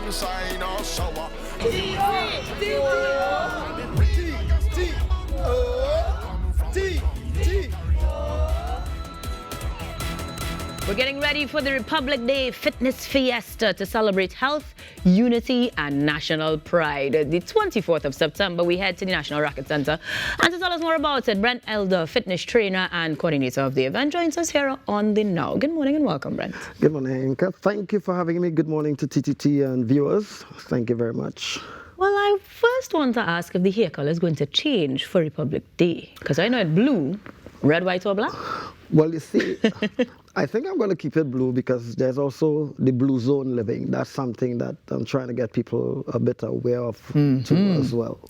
and sign or shower. We're getting ready for the Republic Day Fitness Fiesta to celebrate health, unity, and national pride. The 24th of September, we head to the National Racquet Center. And to tell us more about it, Brent Elder, fitness trainer and coordinator of the event, joins us here on the Now. Good morning and welcome, Brent. Good morning, Inka. Thank you for having me. Good morning to TTT and viewers. Thank you very much. Well, I first want to ask if the hair color is going to change for Republic Day, because I know it's blue, red, white, or black. Well, you see, I think I'm going to keep it blue because there's also the blue zone living. That's something that I'm trying to get people a bit aware of too as well.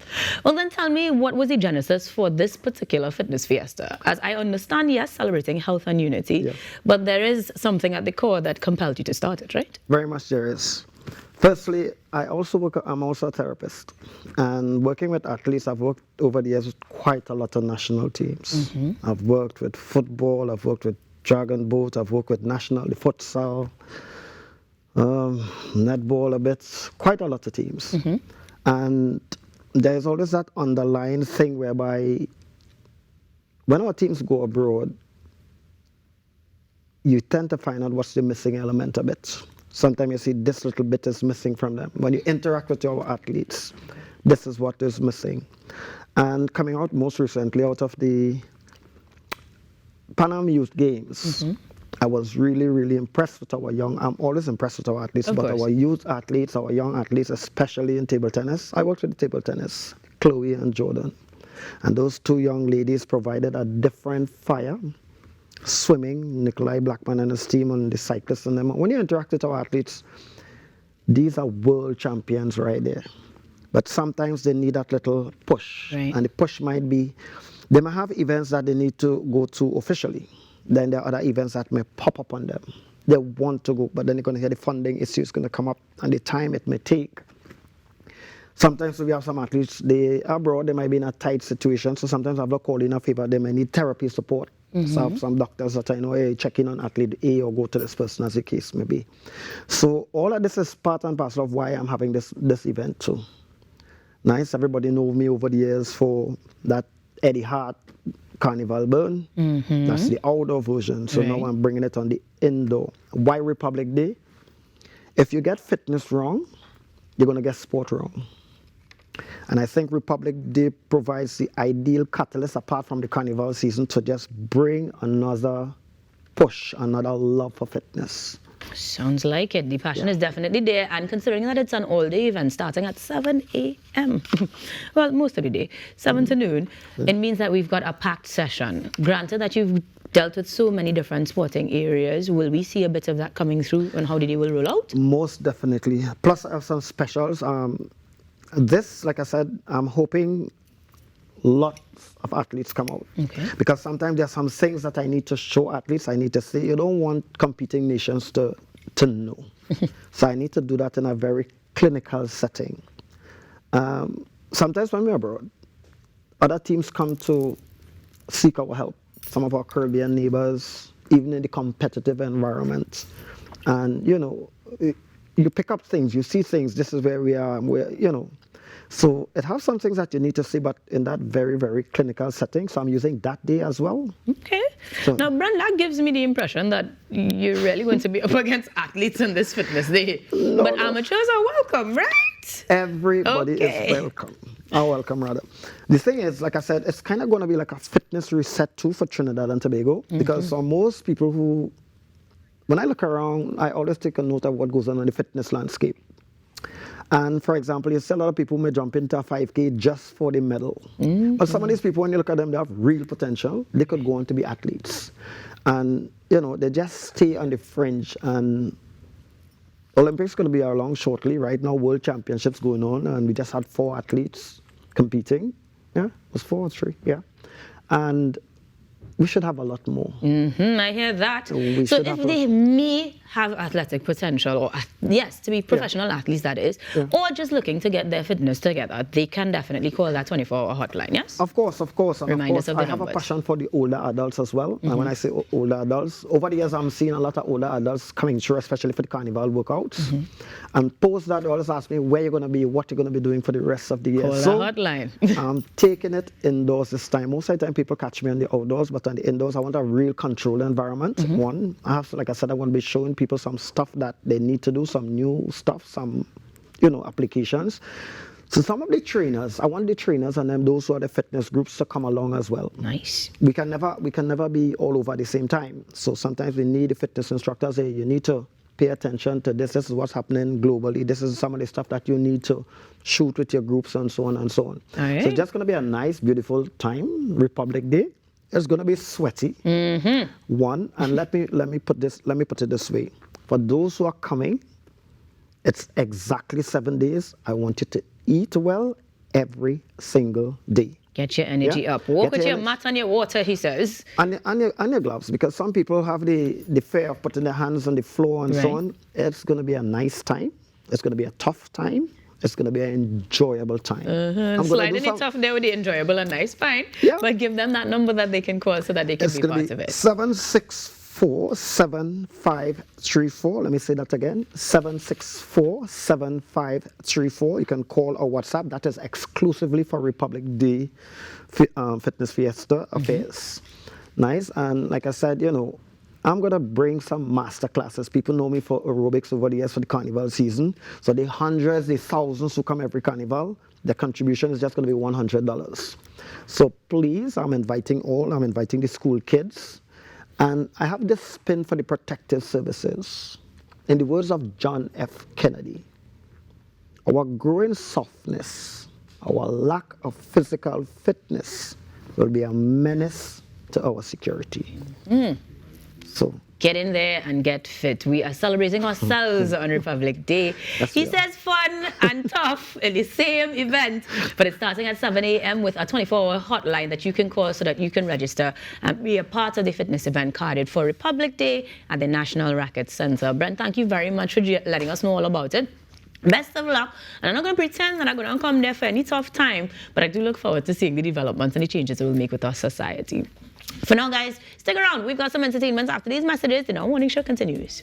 Well, then tell me, what was the genesis for this particular fitness fiesta? As I understand, yes, celebrating health and unity, Yeah. but there is something at the core that compelled you to start it, right? Very much there is. Firstly, I'm also a therapist. And working with athletes, I've worked over the years with quite a lot of national teams. I've worked with football, I've worked with dragon boat, I've worked with national, the futsal, netball a bit, quite a lot of teams. And there's always that underlying thing whereby when our teams go abroad, you tend to find out what's the missing element a bit. Sometimes you see this little bit is missing from them. When you interact with your athletes, this is what is missing. And coming out most recently out of the Pan Am Youth Games, I was really, really impressed with our young, I'm always impressed with our athletes, but our youth athletes, our young athletes, especially in table tennis. I worked with table tennis, Chloe and Jordan. And those two young ladies provided a different fire. Swimming, Nikolai Blackman and his team, and the cyclists and them. When you interact with our athletes, these are world champions right there. But sometimes they need that little push. Right. And the push might be, they might have events that they need to go to officially. Then there are other events that may pop up on them. They want to go, but then they're going to hear the funding issues going to come up and the time it may take. Sometimes we have some athletes, they are abroad, they might be in a tight situation, so sometimes I've not called in a favor, they may need therapy support. So I have some doctors that I know, hey, check in on athlete A or go to this person as the case may be. So all of this is part and parcel of why I'm having this event too. Nice, everybody know me over the years for that Eddie Hart Carnival Burn. That's the outdoor version. So now I'm bringing it on the indoor. Why Republic Day? If you get fitness wrong, you're going to get sport wrong. And I think Republic Day provides the ideal catalyst apart from the carnival season to just bring another push, another love for fitness. Sounds like it. The passion is definitely there, and considering that it's an all-day event starting at 7 a.m. well, most of the day, 7 to noon, it means that we've got a packed session. Granted that you've dealt with so many different sporting areas, will we see a bit of that coming through on how the day will roll out? Most definitely. Plus, I have some specials. This, like I said, I'm hoping lots of athletes come out. Because sometimes there are some things that I need to show athletes, I need to say, you don't want competing nations to know. So I need to do that in a very clinical setting. Sometimes when we're abroad, other teams come to seek our help. Some of our Caribbean neighbors, even in the competitive environment. And, you know, you pick up things, you see things, this is where we are, you know. So it has some things that you need to see, but in that very, very clinical setting. So I'm using that day as well. Okay. So, now, Brent, that gives me the impression that you're really going to be up against athletes on this fitness day. But amateurs are welcome, right? Everybody is welcome. Are welcome, rather. The thing is, like I said, it's kind of going to be like a fitness reset too for Trinidad and Tobago. Because for most people who, when I look around, I always take a note of what goes on in the fitness landscape. And for example, you see a lot of people may jump into a 5K just for the medal. But some of these people, when you look at them, they have real potential. They could go on to be athletes. And, you know, they just stay on the fringe. And Olympics going to be along shortly. Right now, World Championships going on. And we just had 4 athletes competing. Yeah, it was 4 or 3, yeah. And We should have a lot more. I hear that. We So should if have they may have athletic potential, or yes, to be professional athletes, that is, or just looking to get their fitness together, they can definitely call that 24-hour hotline, yes? Of course. And Remind of us of course, the I have a numbers. passion for the older adults as well. And when I say older adults, over the years, I'm seeing a lot of older adults coming through, especially for the carnival workouts. And post that, they always ask me where you're going to be, what you're going to be doing for the rest of the year. Call that hotline. I'm taking it indoors this time. Most of the time, people catch me on the outdoors, but on the indoors, I want a real controlled environment. One, I have, like I said, I want to be showing people some stuff that they need to do, some new stuff, some, applications. So some of the trainers, I want the trainers and then those who are the fitness groups to come along as well. Nice. We can never be all over at the same time. So sometimes we need the fitness instructors. Hey, you need to pay attention to this. This is what's happening globally. This is some of the stuff that you need to shoot with your groups and so on and so on. All right. So it's just going to be a nice, beautiful time. Republic Day. It's going to be sweaty. One, and let me put it this way. For those who are coming, it's exactly 7 days. I want you to eat well every single day. Get your energy up. Walk with your mat and your water, he says. And your gloves, because some people have the fear of putting their hands on the floor and so on. It's going to be a nice time. It's going to be a tough time. It's going to be an enjoyable time. Sliding it off there with the enjoyable and nice, fine. Yeah. But give them that number that they can call so that they can be part of it. 764-7534. Let me say that again. 764-7534. You can call or WhatsApp. That is exclusively for Republic Day Fitness Fiesta affairs. Nice. And like I said, I'm going to bring some master classes. People know me for aerobics over the years for the carnival season. So the hundreds, the thousands who come every carnival, the contribution is just going to be $100. So please, I'm inviting the school kids. And I have this spin for the protective services. In the words of John F. Kennedy, our growing softness, our lack of physical fitness will be a menace to our security. So get in there and get fit. We are celebrating ourselves on Republic Day. He says fun and tough in the same event, but it's starting at 7 a.m. with a 24-hour hotline that you can call so that you can register and be a part of the fitness event carded for Republic Day at the National Racquet Center. Brent, thank you very much for letting us know all about it. Best of luck. And I'm not going to pretend that I'm going to come there for any tough time, but I do look forward to seeing the developments and the changes it will make with our society. For now, guys, stick around. We've got some entertainment after these messages, and our morning show continues.